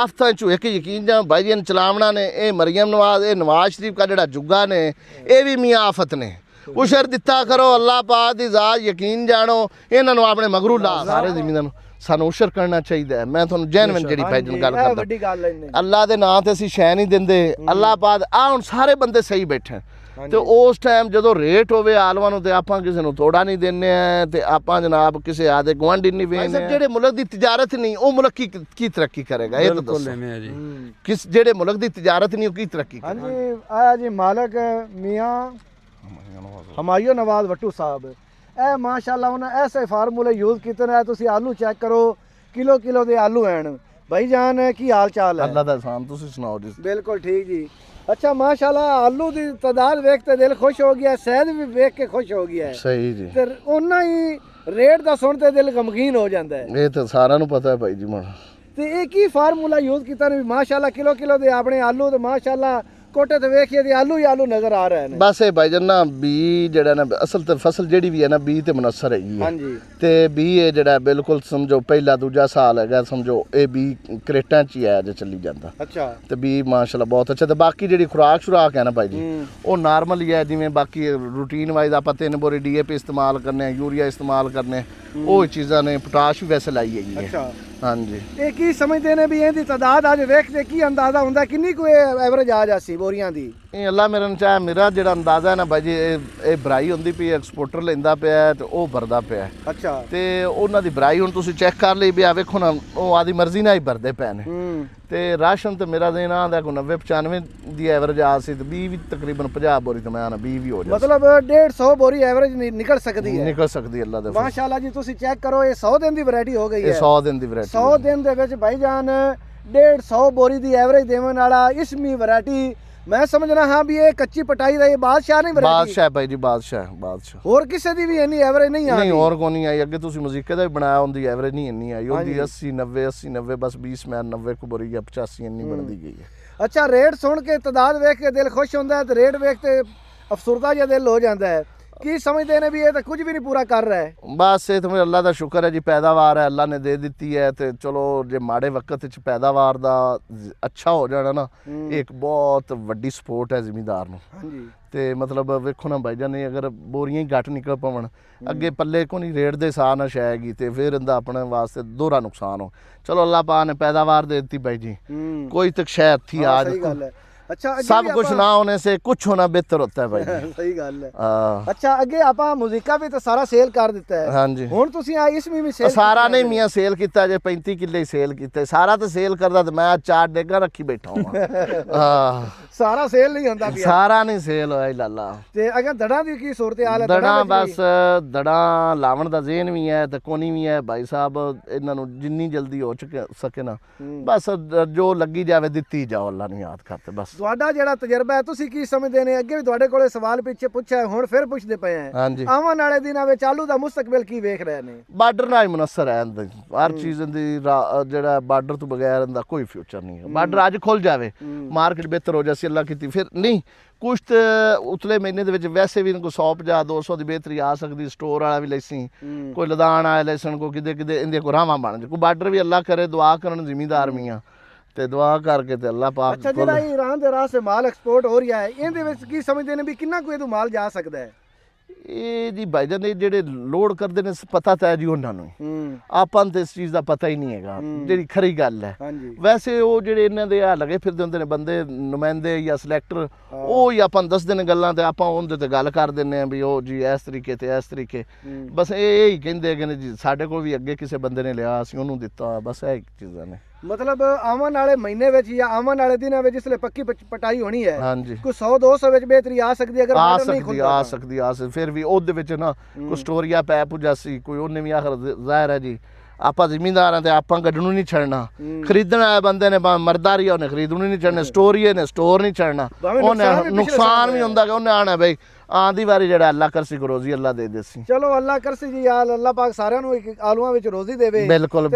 ਆਫਤਾਂ ਚੋਂ ਇੱਕ ਯਕੀਨ ਜਾਂ ਭਾਈ ਜੀ ਚਲਾਵਣਾ ਨੇ ਇਹ ਮਰੀਮ ਨਵਾਜ਼ ਇਹ ਨਵਾਜ਼ ਸ਼ਰੀਫ ਦਾ ਜਿਹੜਾ ਜੁੱਗਾ ਨੇ ਇਹ ਵੀ ਮੀਆਂ ਆਫਤ ਨੇ ਉਸ਼ਰ ਦਿੱਤਾ ਕਰੋ ਅੱਲਾਹ ਪਾਕ ਦੀ ਜ਼ਾਤ ਯਕੀਨ ਜਾਣੋ ਇਹਨਾਂ ਨੂੰ ਆਪਣੇ ਮਗਰੂ ਲਾ ਸਾਰੇ ਜ਼ਿਮੀਂਦਾਰ ਨੂੰ ਸਾਨੂੰ ਉਸ਼ਰ ਕਰਨਾ ਚਾਹੀਦਾ ਹੈ। ਮੈਂ ਤੁਹਾਨੂੰ ਜੈਨਵਨ ਜਿਹੜੀ ਭਾਈਜਨ ਗੱਲ ਕਰਦਾ ਵੱਡੀ ਗੱਲ ਹੈ ਅੱਲਾਹ ਦੇ ਨਾਂ ਤੇ ਅਸੀਂ ਸ਼ੈ ਨਹੀਂ ਦਿੰਦੇ ਅੱਲਾਹ ਪਾਕ ਆ ਹੁਣ ਸਾਰੇ ਬੰਦੇ ਸਹੀ ਬੈਠੇ ਤੇ ਉਸ ਟਾਈਮ ਜਦੋਂ ਰੇਟ ਹੋਵੇ ਆਲਮਾਂ ਨੂੰ ਤੇ ਆਪਾਂ ਕਿਸੇ ਨੂੰ ਥੋੜਾ ਨਹੀਂ ਦਿੰਨੇ ਆ ਤੇ ਆਪਾਂ ਜਨਾਬ ਕਿਸੇ ਆਦੇ ਗੁਆਂਢੀ ਨਹੀਂ ਵੇਚਦੇ ਜਿਹੜੇ ਮੁਲਕ ਦੀ ਤਿਜਾਰਤ ਨਹੀਂ ਉਹ ਮੁਲਕ ਕੀ ਤਰੱਕੀ ਕਰੇਗਾ ਇਹ ਤਾਂ ਦੱਸੋ ਜੀ ਕਿਸ ਜਿਹੜੇ ਮੁਲਕ ਦੀ ਤਿਜਾਰਤ ਨਹੀਂ ਉਹ ਕੀ ਤਰੱਕੀ ਕਰੇਗਾ। ਹਾਂਜੀ ਆਇਆ ਜੀ ਮਾਲਕ ਮੀਆਂ ਹਮਾਯੂ ਨਵਾਜ਼ ਵੱਟੂ ਸਾਹਿਬ ਇਹ ਮਾਸ਼ਾਅੱਲਾ ਉਹਨਾਂ ਐਸੇ ਫਾਰਮੂਲੇ ਯੂਜ਼ ਕੀਤੇ ਨੇ ਤੁਸੀਂ ਆਲੂ ਚੈੱਕ ਕਰੋ ਕਿਲੋ ਦੇ ਆਲੂ ਹਨ ਭਾਈ ਜਾਨ ਕੀ ਹਾਲ ਚਾਲ ਹੈ ਅੱਲਾਹ ਦਾ ਇਹਸਾਨ ਤੁਸੀਂ ਸੁਣਾਓ ਜੀ। ਬਿਲਕੁਲ ਠੀਕ ਜੀ अच्छा माशाल्लाह आलू की तादाद वेख के दिल खुश हो गया शहद भी वेख के खुश हो गया है सही जी ते उन्ना ही रेट दा सुनते दिल गमगीन हो जाता है ये तो सारा नु पता है भाई जी मन ते एक ही फार्मूला यूज कीता ने माशाल्लाह किलो दे अपने आलू ते माशाल्लाह कोटे ते वेखिए ते आलू ही आलू नजर आ रहे हैं बस ये भाई जन ना बी जेड़ा ना असल ते फसल जेड़ी भी है ना बी ते मुनसर है हां जी ते बी ये जेड़ा बिल्कुल समझो पहला दूजा साल है समझो ए बी क्रेटां च ही है जे चली जांदा अच्छा ते बी माशाल्लाह बहुत अच्छा ते बाकी जेड़ी खुराक है ना भाई जी वो नॉर्मल ही है जिवें बाकी रूटीन वाइज आप 3 बोरी डीएपी इस्तेमाल करने यूरिया इस्तेमाल करने वो चीज़ां ने पोटाश भी वैसे लाई है अच्छा हाँ जी ਇਹ ਕੀ ਸਮਝਦੇ ਨੇ ਵੀ ਇਹਦੀ ਤਾਦਾਦ ਅੱਜ ਵੇਖਦੇ ਕੀ ਅੰਦਾਜ਼ਾ ਹੁੰਦਾ ਕਿੰਨੀ ਕੋਈ ਐਵਰੇਜ ਆ ਜਾਸੀ ਬੋਰੀਆਂ ਦੀ ਇਹ ਅੱਲਾ ਮੇਰੇ ਨੂੰ ਚਾਹੇ ਮੇਰਾ ਜਿਹੜਾ ਅੰਦਾਜ਼ਾ ਹੈ ਨਾ ਬਾਈ ਜੀ ਇਹ ਬਰਾਈ ਹੁੰਦੀ ਪਈ ਐਕਸਪੋਰਟਰ ਲੈਂਦਾ ਪਿਆ ਤੇ ਉਹ ਭਰਦਾ ਪਿਆ ਅੱਛਾ ਤੇ ਉਹਨਾਂ ਦੀ ਬਰਾਈ ਹੁਣ ਤੁਸੀਂ ਚੈੱਕ ਕਰ ਲਈ ਵੀ ਆ ਵੇਖੋ ਨਾ ਉਹ ਆਦੀ ਮਰਜ਼ੀ ਨਾਲ ਹੀ ਭਰਦੇ ਪਏ ਨੇ ਤੇ ਰਾਸ਼ਨ ਤੇ ਮੇਰਾ ਦੇਣਾ ਆਂਦਾ ਕੋਈ 90 95 ਦੀ ਐਵਰੇਜ ਆ ਸੀ ਤੇ 20 ਵੀ ਤਕਰੀਬਨ 50 ਬੋਰੀ ਤੇ ਮੈਂ ਆਣਾ 20 ਵੀ ਹੋ ਜਾ ਮਤਲਬ 150 ਬੋਰੀ ਐਵਰੇਜ ਨਿਕਲ ਸਕਦੀ ਹੈ ਨਿਕਲ ਸਕਦੀ ਅੱਲਾ ਦੇ ਮਾਸ਼ਾਅੱਲਾ ਜੀ ਤੁਸੀਂ ਚੈੱਕ ਕਰੋ ਇਹ 100 ਦਿਨ ਦੀ ਵੈਰਾਈਟੀ ਹੋ ਗਈ ਹੈ ਇਹ 100 ਦਿਨ ਦੀ ਵੈਰਾਈਟੀ 100 ਦਿਨ ਦੇ ਵਿੱਚ ਭਾਈ ਜਾਨ 150 ਬੋਰੀ ਦੀ ਐਵਰੇਜ ਦੇਵਣ ਵਾਲਾ ਇਸਮੀ ਵੈਰਾਈਟੀ मैं समझना हाँ भी ये कच्ची पटाई दा ये बादशाह नहीं बादशाह भाई जी बादशाह और किसी दी भी इन्नी एवरेज नहीं आई नहीं और को नहीं आई अगे तुसी मजीके दा भी बनाया हुंदी एवरेज नहीं इन्नी आई हुंदी 80 90 बस 20 में 90 को बोरी या 85 इन्नी बनदी गई है। अच्छा रेट सुन के तादाद वेख के दिल खुश होंदा है ते रेट वेख के अफसरदा जिहा दिल हो जांदा है की समझते हैं भी ये तो कुछ भी नहीं पूरा कर रहा है बस ये तो अल्लाह का शुक्र है जी पैदावार है अल्लाह ने दे दी है तो चलो जे माड़े वक्त च पैदावार दा अच्छा हो जाना ना एक बहुत वड्डी सपोर्ट है जिमीदार नूं ते मतलब वेखो ना भाई जान अगर बोरियां ही घट निकल पवन अगे पल्ले को नहीं रेट दे साह ना शैगी तो फिर इंदा अपने वास्ते दोहरा नुकसान हो चलो अल्लाह पाक ने पैदावार दे दी भाई जी कोई तक शै हथी आज अच्छा सब कुछ ना होने से कुछ होना बेहतर होता है भाई सही गल है अच्छा अगे आपा मुजीका भी तो सारा सेल कर दिता है हां जी हुन तुसी आ इसमें भी सेल सारा नहीं मियां सेल कीता जे 35 किले सेल कीते सारा तो सेल करदा ते मैं 4 डेगा रखी बैठा हूं हां सारा सेल नहीं होंदा पिया सारा नहीं सेल होया लाला ते अगर दड़ा दी की सूरत हाल है दड़ा बस दड़ा लावण दा ज़हन भी है ते कोनी भी है भाई साहब इन्हां नु जिन्नी जल्दी हो सके ना बस जो लगी जावे दित्ती जाओ अल्लाह ने याद करते बस ਤੁਹਾਡਾ ਜਿਹੜਾ ਤਜਰਬਾ ਹੈ ਤੁਸੀਂ ਕੀ ਸਮਝਦੇ ਨੇ ਅੱਗੇ ਵੀ ਤੁਹਾਡੇ ਕੋਲੇ ਸਵਾਲ ਪਿੱਛੇ ਪੁੱਛਿਆ ਹੁਣ ਫਿਰ ਪੁੱਛਦੇ ਪਏ ਆ ਹਾਂਜੀ ਆਉਣ ਵਾਲੇ ਦਿਨਾਂ ਵਿੱਚ ਆਲੂ ਦਾ ਮੁਸਤਕਬਲ ਕੀ ਵੇਖ ਰਹੇ ਨੇ ਬਾਰਡਰ ਨਾਲ ਹੀ ਮੁਨਸਰ ਹੈ ਹਰ ਚੀਜ਼ ਦੀ ਜਿਹੜਾ ਬਾਰਡਰ ਤੋਂ ਬਗੈਰ ਦਾ ਕੋਈ ਫਿਊਚਰ ਨਹੀਂ ਹੈ ਬਾਰਡਰ ਅੱਜ ਖੁੱਲ ਜਾਵੇ ਮਾਰਕੀਟ ਬਿਹਤਰ ਹੋ ਜਾਸੀ ਅੱਲਾ ਕੀਤੀ ਫਿਰ ਨਹੀਂ ਕੁਛ ਉਤਲੇ ਮਹੀਨੇ ਦੇ ਵਿੱਚ ਵੈਸੇ ਵੀ ਕੋਈ 150 200 ਦੀ ਬਿਹਤਰੀ ਆ ਸਕਦੀ ਸਟੋਰ ਵਾਲਾ ਵੀ ਲੈਸੀ ਕੋਈ ਲਦਾਨ ਆਇਆ ਲੈਸਣ ਕੋ ਕਿਤੇ ਇਹਦੇ ਕੋ ਰਾਵਾਂ ਬਣ ਜਾ ਕੋਈ ਬਾਰਡਰ ਵੀ ਅੱਲਾ ਕਰੇ ਦੁਆ ਕਰਨ ਜ਼ਿਮੀਦਾਰ ਮੀਆਂ ਤੇ ਦੁਆ ਕਰਕੇ ਤੇ ਅੱਲਾਹ ਪਾਕ ਅੱਛਾ ਜਿਹੜਾ ਈਰਾਨ ਦੇ ਰਾਹ ਸੇ ਮਾਲ ਐਕਸਪੋਰਟ ਹੋ ਰਿਹਾ ਹੈ ਇਹਦੇ ਵਿੱਚ ਕੀ ਸਮਝਦੇ ਨੇ ਵੀ ਕਿੰਨਾ ਕੋਈ ਇਹਨੂੰ ਮਾਲ ਜਾ ਸਕਦਾ ਹੈ ਇਹ ਜੀ ਭਾਈਜਾਨ ਨੇ ਜਿਹੜੇ ਲੋਡ ਕਰਦੇ ਨੇ ਪਤਾ ਤਾਂ ਹੈ ਜੀ ਉਹਨਾਂ ਨੂੰ ਆਪਾਂ ਨੂੰ ਤੇ ਇਸ ਚੀਜ਼ ਦਾ ਪਤਾ ਹੀ ਨਹੀਂ ਹੈਗਾ ਜਿਹੜੀ ਖਰੀ ਗੱਲ ਹੈ ਵੈਸੇ ਉਹ ਜਿਹੜੇ ਇਹਨਾਂ ਦੇ ਆ ਲਗੇ ਫਿਰਦੇ ਹੁੰਦੇ ਨੇ ਬੰਦੇ ਨੁਮਾਇੰਦੇ ਜਾਂ ਸਿਲੈਕਟਰ ਉਹ ਹੀ ਆਪਾਂ ਨੂੰ ਦੱਸਦੇ ਨੇ ਗੱਲਾਂ ਤੇ ਆਪਾਂ ਉਹਦੇ ਤੇ ਗੱਲ ਕਰ ਦਿੰਦੇ ਆ ਵੀ ਉਹ ਜੀ ਇਸ ਤਰੀਕੇ ਤੇ ਇਸ ਤਰੀਕੇ ਬਸ ਇਹ ਹੀ ਕਹਿੰਦੇ ਹੈਗੇ ਨੇ ਜੀ ਸਾਡੇ ਕੋਲ ਵੀ ਅੱਗੇ ਕਿਸੇ ਬੰਦੇ ਨੇ ਲਿਆ ਅਸੀਂ ਉਹਨੂੰ ਦਿੱਤਾ ਬਸ ਇਹ ਚੀਜ਼ਾਂ ਨੇ मतलब आवन वाले महीने विच या आवन वाले दिनों विच जिसले पक्की पटाई होनी है हां जी कोई 100 200 विच बेहतरी आ सकदी अगर बार्डर नहीं खुलदा आ सकदी फिर भी ओदे विच ना कोई स्टोरिया पै पुजासी कोई ओने भी आखिर जाहिर है जी ਆਪਾਂ ਜ਼ਿਮੀਂਦਾਰਾਂ ਤੇ ਆਪਾਂ ਗੱਡੂ ਨੂੰ ਨਹੀਂ ਛੱਡਣਾ ਖਰੀਦਣ ਆਏ ਬੰਦੇ ਨੇ ਮਰਦਾਰੀ ਉਹਨੇ ਖਰੀਦੂ ਨਹੀਂ ਛੱਡਣਾ ਸਟੋਰੀਏ ਨੇ ਸਟੋਰ ਨਹੀਂ ਛੱਡਣਾ ਉਹਨੇ ਨੁਕਸਾਨ ਵੀ ਹੁੰਦਾ ਕਿ ਉਹਨੇ ਆਣਾ ਬਈ ਆਂਦੀ ਵਾਰੀ ਜਿਹੜਾ ਅੱਲਾ ਕਰਸੀ ਕੋ ਰੋਜ਼ੀ ਅੱਲਾ ਦੇ ਦੇਸੀ ਚਲੋ ਅੱਲਾ ਕਰਸੀ ਜੀ ਯਾਰ ਅੱਲਾ ਪਾਕ ਸਾਰਿਆਂ ਨੂੰ ਆਲੂਆਂ ਵਿੱਚ ਰੋਜ਼ੀ ਦੇਵੇ ਬਿਲਕੁਲ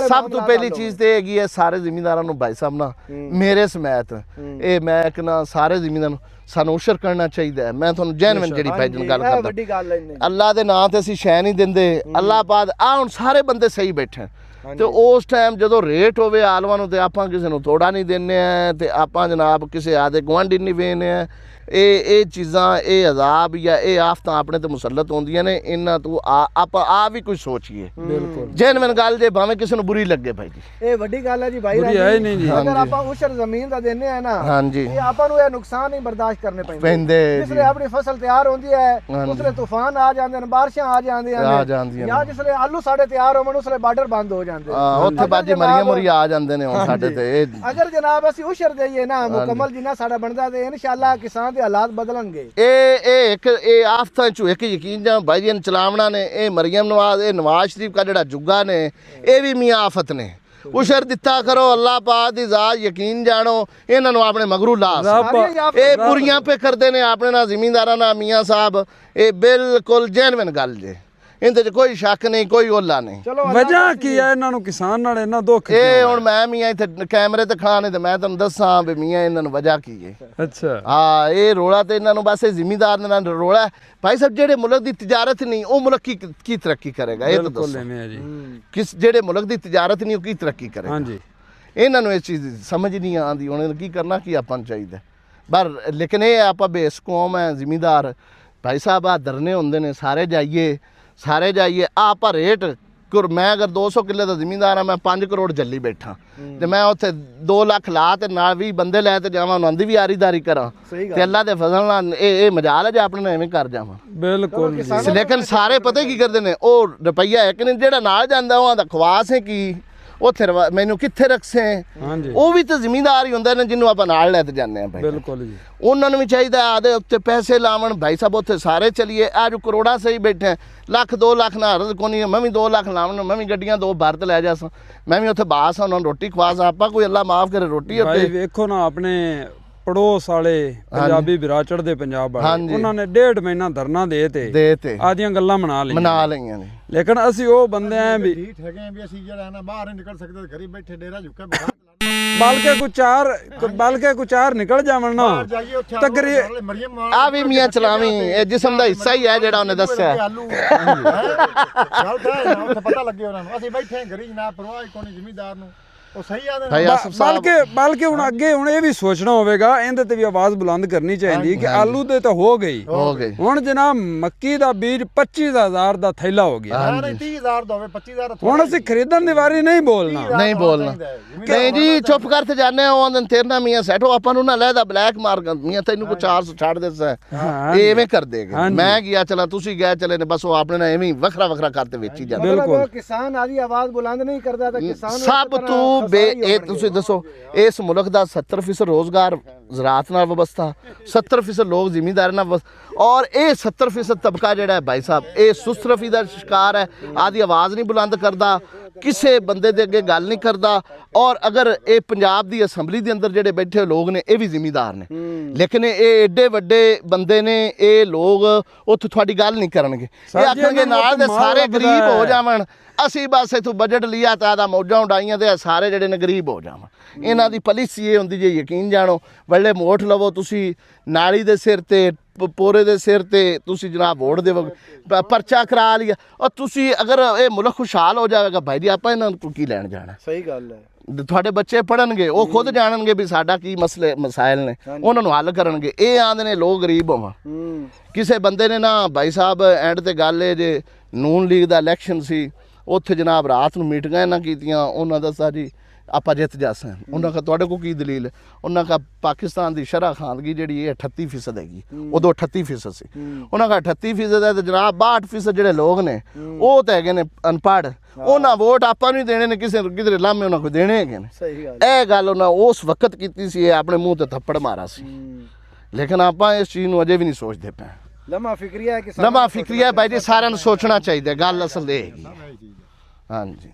ਸਭ ਤੋਂ ਪਹਿਲੀ ਚੀਜ਼ ਤੇ ਹੈਗੀ ਹੈ ਸਾਰੇ ਜ਼ਿਮੀਂਦਾਰਾਂ ਨੂੰ ਭਾਈ ਸਾਹਿਬ ਨਾ ਮੇਰੇ ਸਮੇਤ ਇਹ ਮੈਂ ਇੱਕ ਨਾ ਸਾਰੇ ਜ਼ਿਮੀਂਦਾਰਾਂ ਨੂੰ ਸਾਨੂੰ ਉਸ਼ਰ ਕਰਨਾ ਚਾਹੀਦਾ ਹੈ। ਮੈਂ ਤੁਹਾਨੂੰ ਜੈਨਵਨ ਜਿਹੜੀ ਭਾਈਜਨ ਗੱਲ ਕਰਦਾ ਵੱਡੀ ਗੱਲ ਹੈ ਅੱਲਾ ਦੇ ਨਾਂ ਤੇ ਅਸੀਂ ਸ਼ੈ ਨਹੀਂ ਦਿੰਦੇ ਅੱਲਾਹ ਪਾਕ ਆ ਹੁਣ ਸਾਰੇ ਬੰਦੇ ਸਹੀ ਬੈਠੇ ਤੇ ਉਸ ਟਾਈਮ ਜਦੋਂ ਰੇਟ ਹੋਵੇ ਆਲੂਆਂ ਨੂੰ ਤੇ ਆਪਾਂ ਕਿਸੇ ਨੂੰ ਥੋੜਾ ਨਹੀਂ ਦਿੰਨੇ ਆ ਤੇ ਆਪਾਂ ਜਨਾਬ ਕਿਸੇ ਆਦੇ ਗੁਆਂਢੀ ਨਹੀਂ ਵੇਚਨੇ ਆ ਇਹ ਚੀਜ਼ਾਂ ਇਹ ਅਜ਼ਾਬ ਜਾਂ ਇਹ ਆਫਤਾਂ ਆਪਣੇ ਤੇ ਮੁਸੱਲਤ ਹੁੰਦੀਆਂ ਨੇ ਇਹਨਾਂ ਤੋਂ ਆਪਾਂ ਆ ਵੀ ਕੁਝ ਸੋਚੀਏ ਬਿਲਕੁਲ ਜੈਨੂਇਨ ਗੱਲ ਜੇ ਭਾਵੇਂ ਕਿਸੇ ਨੂੰ ਬੁਰੀ ਲੱਗੇ ਭਾਈ ਜੀ ਇਹ ਵੱਡੀ ਗੱਲ ਹੈ ਜੀ ਭਾਈ ਅਗਰ ਆਪਾਂ ਉਸ਼ਰ ਜ਼ਮੀਨ ਦਾ ਦਿੰਨੇ ਆ ਨਾ ਹਾਂਜੀ ਇਹ ਆਪਾਂ ਨੂੰ ਇਹ ਨੁਕਸਾਨ ਨਹੀਂ ਬਰਦਾਸ਼ਤ ਕਰਨੇ ਪੈਂਦੇ ਜਿਸਲੇ ਆਪਣੀ ਫਸਲ ਤਿਆਰ ਹੁੰਦੀ ਹੈ ਉਸਲੇ ਤੂਫਾਨ ਆ ਜਾਂਦੇ ਨੇ ਬਾਰਿਸ਼ਾਂ ਆ ਜਾਂਦੀਆਂ ਨੇ ਜਾਂ ਜਿਸਲੇ ਆਲੂ ਸਾਡੇ ਤਿਆਰ ਹੋਣ ਉਸਲੇ ਬਾਰਡਰ ਬੰਦ ਹੋ ਜਾਂਦੇ ਉੱਥੇ ਬਾਜੀ ਮਰੀਆਂ ਮੁਰੀ ਆ ਜਾਂਦੇ ਨੇ ਹੁਣ ਸਾਡੇ ਤੇ ਅਗਰ ਜਨਾਬ ਅਸੀਂ ਉਸ਼ਰ ਦੇਈਏ ਨਾ ਮੁਕੰਮਲ ਜਿੰਨਾ ਸਾਡਾ ਬਣਦਾ ਤੇ ਇਨਸ਼ਾਅੱਲਾ ਕਿਸਾਨ ਦੇ ਹਾਲਾਤ ਬਦਲਣਗੇ ਇਹ ਆਫਤਾਂ ਚੋਂ ਇੱਕ ਯਕੀਨ ਜਾਂ ਭਾਈ ਜੀ ਚਲਾਵਣਾ ਨੇ ਇਹ ਮਰੀਮ ਨਵਾਜ਼ ਇਹ ਨਵਾਜ਼ ਸ਼ਰੀਫ ਦਾ ਜਿਹੜਾ ਜੁੱਗਾ ਨੇ ਇਹ ਵੀ ਮੀਆਂ ਆਫਤ ਨੇ ਉਸ਼ਰ ਦਿੱਤਾ ਕਰੋ ਅੱਲਾਹ ਪਾਕ ਦੀ ਜ਼ਾਤ ਯਕੀਨ ਜਾਣੋ ਇਹਨਾਂ ਨੂੰ ਆਪਣੇ ਮਗਰੂ ਲਾ ਇਹ ਬੁਰੀਆਂ ਪੇ ਕਰਦੇ ਨੇ ਆਪਣੇ ਨਾਲ ਜ਼ਿਮੀਂਦਾਰਾਂ ਨਾਲ ਮੀਆਂ ਸਾਹਿਬ ਇਹ ਬਿਲਕੁਲ ਜੈਨੂਇਨ ਗੱਲ ਜੇ ਇਹਦੇ 'ਚ ਕੋਈ ਸ਼ੱਕ ਨਹੀਂ ਕੋਈ ਓਲਾ ਨਹੀਂ ਵਜ੍ਹਾ ਕੀ ਹੈ ਇਹਨਾਂ ਨੂੰ ਕਿਸਾਨ ਨਾਲ ਇਹਨਾਂ ਦੁੱਖ ਇਹ ਹੁਣ ਮੈਂ ਮੀਆਂ ਇੱਥੇ ਕੈਮਰੇ ਤੇ ਖਾਣੇ ਤੇ ਮੈਂ ਤੁਹਾਨੂੰ ਦੱਸਾਂ ਵੀ ਮੀਆਂ ਇਹਨਾਂ ਨੂੰ ਵਜ੍ਹਾ ਕੀ ਹੈ ਅੱਛਾ ਹਾਂ ਇਹ ਰੋਲਾ ਤੇ ਇਹਨਾਂ ਨੂੰ ਬਸ ਇਹ ਜ਼ਿਮੀਂਦਾਰ ਦੇ ਨਾਲ ਰੋਲਾ ਭਾਈ ਸਾਹਿਬ ਜਿਹੜੇ ਮੁਲਕ ਦੀ ਤਿਜਾਰਤ ਨਹੀਂ ਉਹ ਮੁਲਕ ਕੀ ਤਰੱਕੀ ਕਰੇਗਾ ਇਹ ਤਾਂ ਦੱਸੋ ਕਿਸ ਜਿਹੜੇ ਮੁਲਕ ਦੀ ਤਿਜਾਰਤ ਨਹੀਂ ਉਹ ਕੀ ਤਰੱਕੀ ਕਰੇਗਾ ਹਾਂਜੀ ਇਹਨਾਂ ਨੂੰ ਇਸ ਚੀਜ਼ ਦੀ ਸਮਝ ਨਹੀਂ ਆਉਂਦੀ ਉਹਨਾਂ ਕੀ ਕਰਨਾ ਕੀ ਆਪਾਂ ਨੂੰ ਚਾਹੀਦਾ ਪਰ ਲੇਕਿਨ ਇਹ ਆਪਾਂ ਬੇਸ ਕੌਮ ਹੈ ਜ਼ਿਮੀਂਦਾਰ ਭਾਈ ਸਾਹਿਬ ਆ ਧਰਨੇ ਹੁੰਦੇ ਨੇ ਸਾਰੇ ਜਾਈਏ ਆਪਾਂ ਰੇਟ ਮੈਂ ਅਗਰ 200 ਕਿੱਲੇ ਦਾ ਜ਼ਿਮੀਂਦਾਰ ਆ ਮੈਂ 5 ਕਰੋੜ ਜੱਲੀ ਬੈਠਾ ਤੇ ਮੈਂ ਉੱਥੇ 2 ਲੱਖ ਲਾ ਤੇ ਨਾਲ 20 ਬੰਦੇ ਲੈ ਤੇ ਜਾਵਾਂ ਉਹਨਾਂ ਦੀ ਵੀ ਆਰੀਦਾਰੀ ਕਰਾਂ ਤੇ ਅੱਲਾ ਦੇ ਫਜ਼ਲ ਨਾਲ ਇਹ ਮਜਾਲ ਹੈ ਜੇ ਆਪਣੇ ਨਾਲ ਐਵੇਂ ਕਰ ਜਾਵਾਂ ਬਿਲਕੁਲ ਲੇਕਿਨ ਸਾਰੇ ਪਤਾ ਕੀ ਕਰਦੇ ਨੇ ਉਹ ਰੁਪਈਆ ਇੱਕ ਨਹੀਂ ਜਿਹੜਾ ਨਾਲ ਜਾਂਦਾ ਉਹਨਾਂ ਦਾ ਖਵਾਸ ਹੈ ਕੀ ਉੱਥੇ ਮੈਨੂੰ ਕਿੱਥੇ ਰੱਖਸੇ ਉਹ ਵੀ ਤਾਂ ਜ਼ਿਮੀਂਦਾਰ ਹੀ ਹੁੰਦੇ ਨੇ ਜਿਹਨੂੰ ਆਪਾਂ ਨਾਲ ਲੈ ਤੇ ਜਾਂਦੇ ਆ ਭਾਈ ਬਿਲਕੁਲ ਜੀ ਉਹਨਾਂ ਨੂੰ ਵੀ ਚਾਹੀਦਾ ਆਦੇ ਉੱਤੇ ਪੈਸੇ ਲਾਵਣ ਭਾਈ ਸਾਹਿਬ ਉੱਥੇ ਸਾਰੇ ਚਲੀਏ ਆ ਜੋ ਕਰੋੜਾ ਸਹੀ ਬੈਠੇ ਲੱਖ 2 ਲੱਖ ਨਾ ਹਰਜ਼ ਕੋਨੀ ਮੈਂ ਵੀ 2 ਲੱਖ ਲਾਵਣ ਮੈਂ ਵੀ ਗੱਡੀਆਂ 2 ਭਰਤ ਲੈ ਜਾਸਾਂ ਮੈਂ ਵੀ ਉੱਥੇ ਬਾਸ ਉਹਨਾਂ ਨੂੰ ਰੋਟੀ ਖਵਾਸ ਆਪਾਂ ਕੋਈ ਅੱਲਾ ਮਾਫ ਕਰੇ ਰੋਟੀ ਭਾਈ ਵੇਖੋ ਨਾ ਆਪਣੇ ਪੜੋਸ ਵਾਲੇ ਪੰਜਾਬੀ ਵਿਰਾਸਤ ਦੇ ਪੰਜਾਬ ਵਾਲੇ ਉਹਨਾਂ ਨੇ 1.5 ਮਹੀਨਾ ਧਰਨਾ ਦੇ ਤੇ ਆਦੀਆਂ ਗੱਲਾਂ ਮਨਾ ਲਈਆਂ ਨੇ ਲੇਕਿਨ ਅਸੀਂ ਉਹ ਬੰਦੇ ਆਂ ਵੀ ਢੀਠ ਹੈਗੇ ਆਂ ਵੀ ਅਸੀਂ ਜਿਹੜਾ ਨਾ ਬਾਹਰ ਨਹੀਂ ਨਿਕਲ ਸਕਦੇ ਘਰੇ ਬੈਠੇ ਡੇਰਾ ਝੁੱਕੇ ਬਲਕਿ ਕੁ ਚਾਰ ਨਿਕਲ ਜਾਵਣ ਨਾ ਤਕਰੀ ਆ ਵੀ ਮੀਆਂ ਚਲਾਵੀਂ ਇਹ ਜਿਸਮ ਦਾ ਹਿੱਸਾ ਹੀ ਹੈ ਜਿਹੜਾ ਉਹਨੇ ਦੱਸਿਆ ਉੱਥੇ ਪਤਾ ਲੱਗੇ ਉਹਨਾਂ ਨੂੰ ਅਸੀਂ ਬੈਠੇ ਘਰੀ ਨਾ ਪਰਵਾਹ ਕੋਈ ਜ਼ਿਮੀਂਦਾਰ ਨੂੰ ਉਹ ਸਹੀ ਆਦੇ ਬਲਕਿ ਹੁਣ ਅੱਗੇ ਹੁਣ ਇਹ ਵੀ ਸੋਚਣਾ ਹੋਵੇਗਾ ਇਹਦੇ ਤੇ ਵੀ ਆਵਾਜ਼ ਬੁਲੰਦ ਕਰਨੀ ਚਾਹੀਦੀ ਕਿ ਆਲੂ ਦੇ ਤਾਂ ਹੋ ਗਈ ਹੁਣ ਜਨਾਬ ਮੱਕੀ ਦਾ ਬੀਜ 25000 ਦਾ ਥੈਲਾ ਹੋ ਗਿਆ 30000 ਦਾ ਹੋਵੇ 25000 ਹੁਣ ਅਸੀਂ ਖਰੀਦਣ ਦੀ ਵਾਰੀ ਨਹੀਂ ਬੋਲਣਾ ਨਹੀਂ ਜੀ ਚੁੱਪ ਕਰਕੇ ਜਾਣੇ ਉਹ ਦਿਨ ਤੇਰਨਾ ਮੀਆਂ ਸੈਟੋ ਆਪਾਂ ਨੂੰ ਨਾ ਲੈਦਾ ਬਲੈਕ ਮਾਰ ਮੀਆਂ ਤੈਨੂੰ ਕੋ 400 ਛੱਡ ਦੇਸਾ ਇਹ ਐਵੇਂ ਕਰ ਦੇਗੇ ਮੈਂ ਗਿਆ ਚਲਾ ਤੁਸੀਂ ਗਏ ਚਲੇ ਨੇ ਬਸ ਉਹ ਆਪਣੇ ਨਾਲ ਐਵੇਂ ਵੱਖਰਾ ਕਰਤੇ ਵੇਚੀ ਜਾਂਦੇ ਬਿਲਕੁਲ ਕਿਸਾਨ ਆਦੀ ਆਵਾਜ਼ ਬੁਲੰਦ ਨਹੀਂ ਕਰਦਾ ਤਾਂ ਕਿਸਾਨ ਸਭ ਤੋਂ ਇਹ ਤੁਸੀਂ ਦੱਸੋ ਇਸ ਮੁਲਕ ਦਾ 70% ਰੋਜ਼ਗਾਰ ਜ਼ਰਾਅਤ ਨਾਲ ਵਬਸਤਾ 70% ਲੋਕ ਜ਼ਿਮੀਂਦਾਰ ਨਾਲ ਔਰ ਇਹ 70% ਤਬਕਾ ਜਿਹੜਾ ਹੈ ਭਾਈ ਸਾਹਿਬ ਇਹ ਸੁਸਤਰਫੀ ਦਾ ਸ਼ਿਕਾਰ ਹੈ ਆਦੀ ਆਵਾਜ਼ ਨਹੀਂ ਬੁਲੰਦ ਕਰਦਾ ਕਿਸੇ ਬੰਦੇ ਦੇ ਅੱਗੇ ਗੱਲ ਨਹੀਂ ਕਰਦਾ ਔਰ ਅਗਰ ਇਹ ਪੰਜਾਬ ਦੀ ਅਸੈਂਬਲੀ ਦੇ ਅੰਦਰ ਜਿਹੜੇ ਬੈਠੇ ਲੋਕ ਨੇ ਇਹ ਵੀ ਜ਼ਿਮੀਂਦਾਰ ਨੇ ਲੇਕਿਨ ਇਹ ਏਡੇ ਵੱਡੇ ਬੰਦੇ ਨੇ ਇਹ ਲੋਕ ਉੱਥੇ ਤੁਹਾਡੀ ਗੱਲ ਨਹੀਂ ਕਰਨਗੇ ਇਹ ਆਖਣਗੇ ਨਾਲ ਦੇ ਸਾਰੇ ਗਰੀਬ ਹੋ ਜਾਵਣ ਅਸੀਂ ਬਸ ਇਥੋਂ ਬਜਟ ਲਿਆ ਤਾਂ ਆਦਾ ਮੌਜਾਂ ਉਡਾਈਆਂ ਤੇ ਸਾਰੇ ਜਿਹੜੇ ਨੇ ਗਰੀਬ ਹੋ ਜਾਵਣ ਇਹਨਾਂ ਦੀ ਪਾਲਿਸੀ ਇਹ ਹੁੰਦੀ ਜੇ ਯਕੀਨ ਜਾਣੋ ਵੱਡੇ ਮੋਠ ਲਵੋ ਤੁਸੀਂ ਨਾਲੀ ਦੇ ਸਿਰ ਤੇ ਪੋਰੇ ਦੇ ਸਿਰ ਤੇ ਤੁਸੀਂ ਜਨਾਬ ਵੋਟ ਦੇਵੋ ਪਰਚਾ ਕਰਾ ਲਿਆ ਔਰ ਤੁਸੀਂ ਅਗਰ ਇਹ ਮੁਲਕ ਖੁਸ਼ਹਾਲ ਹੋ ਜਾਵੇਗਾ ਭਾਈ ਜੀ ਆਪਾਂ ਇਹਨਾਂ ਨੂੰ ਕੀ ਲੈਣ ਜਾਣਾ ਸਹੀ ਗੱਲ ਹੈ ਤੁਹਾਡੇ ਬੱਚੇ ਪੜਨਗੇ ਉਹ ਖੁਦ ਜਾਣਨਗੇ ਵੀ ਸਾਡਾ ਕੀ ਮਸਾਇਲ ਨੇ ਉਹਨਾਂ ਨੂੰ ਹੱਲ ਕਰਨਗੇ ਇਹ ਆਂਦੇ ਨੇ ਲੋਕ ਗਰੀਬ ਹੋਵਾਂ ਕਿਸੇ ਬੰਦੇ ਨੇ ਨਾ ਭਾਈ ਸਾਹਿਬ ਐਂਡ ਤੇ ਗੱਲ ਇਹ ਜੇ ਨੂਨ ਲੀਗ ਦਾ ਇਲੈਕਸ਼ਨ ਸੀ ਉੱਥੇ ਜਨਾਬ ਰਾਤ ਨੂੰ ਮੀਟਿੰਗਾਂ ਇਹਨਾਂ ਕੀਤੀਆਂ ਉਹਨਾਂ ਦੱਸਿਆ ਜੀ ਆਪਾਂ ਜਿੱਤ ਜਾਸਾਂ ਉਹਨਾਂ ਕਾ ਤੁਹਾਡੇ ਕੋਲ ਕੀ ਦਲੀਲ ਹੈ ਉਹਨਾਂ ਕਾ ਪਾਕਿਸਤਾਨ ਦੀ ਸ਼ਰ੍ਹਾ ਖਾਨਗੀ ਜਿਹੜੀ ਇਹ 38% ਹੈਗੀ ਉਦੋਂ 38% ਸੀ ਉਹਨਾਂ ਕਾ 38% ਹੈ ਤੇ ਜਨਾਬ 62% ਜਿਹੜੇ ਲੋਕ ਨੇ ਉਹ ਤਾਂ ਹੈਗੇ ਨੇ ਅਨਪੜ੍ਹ ਉਹਨਾਂ ਵੋਟ ਆਪਾਂ ਨੂੰ ਦੇਣੇ ਨੇ ਕਿਧਰੇ ਲਾਮੇ ਉਹਨਾਂ ਕੋਲ ਦੇਣੇ ਹੈਗੇ ਨੇ ਇਹ ਗੱਲ ਉਹਨਾਂ ਉਸ ਵਕਤ ਕੀਤੀ ਸੀ ਇਹ ਆਪਣੇ ਮੂੰਹ ਤੇ ਥੱਪੜ ਮਾਰਾ ਸੀ ਲੇਕਿਨ ਆਪਾਂ ਇਸ ਚੀਜ਼ ਨੂੰ ਅਜੇ ਵੀ ਨਹੀਂ ਸੋਚਦੇ ਪਏ ਲੰਮਾ ਫਿਕਰੀਆ ਹੈ ਲੰਮਾ ਫਿਕਰੀਆ ਭਾਈ ਜੀ ਸਾਰਿਆਂ ਨੂੰ ਸੋਚਣਾ ਚਾਹੀਦਾ ਗੱਲ ਅਸਲ ਇਹ ਹੈਗੀ ਹਾਂਜੀ